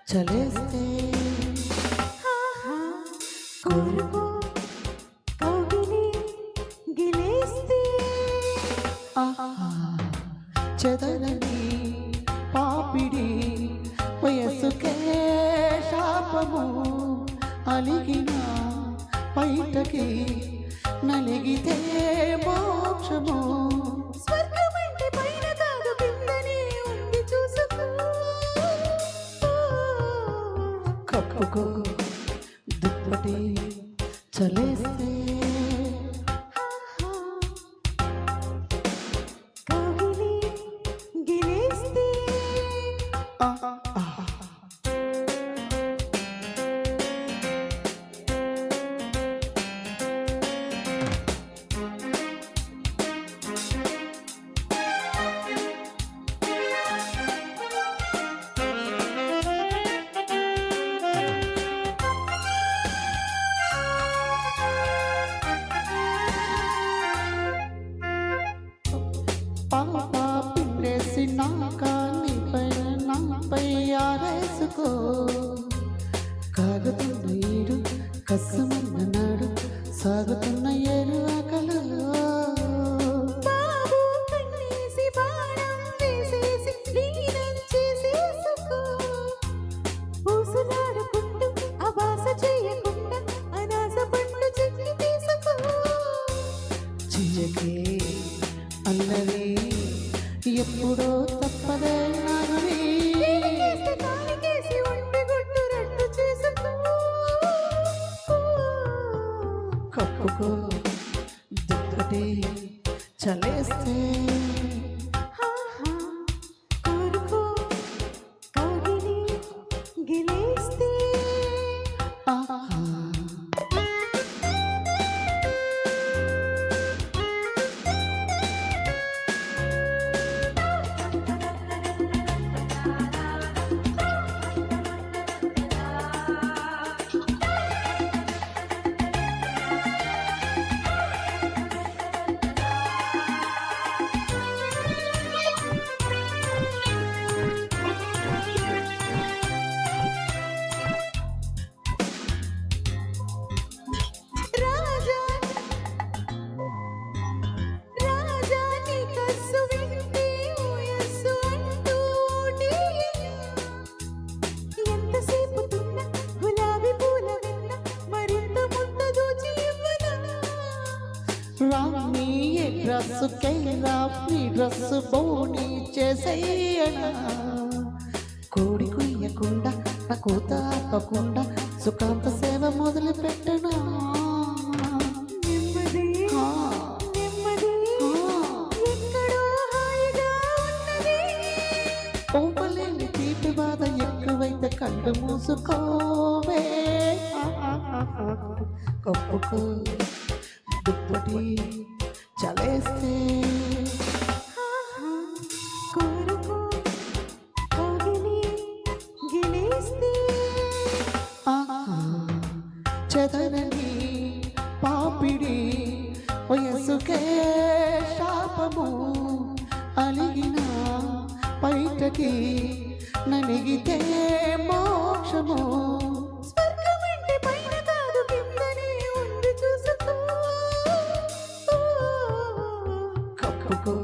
చలేస్తే కోరుకో కౌగిలి గిలేస్తే చెదరని పాపిడి వయసుకే శాపము అలిగిన బయటకి నలిగితే మోక్షము స్వర్గమంటే పైన కాదు కిందనే ఉంది చూసుకో కప్పుకో దుప్పటి చలేస్తే కౌగిలి గిలేస్తే పాపా పిండేసి నాకాన్ని పైన నాపై ఆరేసుకో కాగుతున్న ఈడు కసమన్న నాడు సాగుతున్న ఏరు ఆకలలో బాబు కన్నేసి బాణం వేసేసి లీనం చేసేసుకో ఊసులాడుకుంటూ అబాస చేయకుండా అనాస పండు చెక్కి తీసుకో చెయ్యకే అన్నది ఎప్పుడో తప్పదే నాది కాలికేసి ఒంటి గుట్టు రట్టు చేసుకో కప్పుకో దుప్పటి చలేస్తే కోరుకో కౌగిలి గిలేస్తే రాణి డ్రస్సు కైనా నీ డ్రస్సు బోని చేసేయనా కోడి కుయ్యకుండా నా కూత ఆపకుండా సుఖాంత సేవ మొదలు పెట్టనా ఓపలేని తీపి బాధ ఎక్కువైతే కళ్ళు మూసుకోవే కప్పుకో దుప్పటి చలేస్తే కోరుకో కౌగిలి గిలేస్తే చెదరని పాపిడి వయసుకే శాపము అలిగిన బయటకి నలిగితే మోక్షము స్వర్గమంటే పైన కాదు కిందనే ఉంది చూసుకో కప్పుకో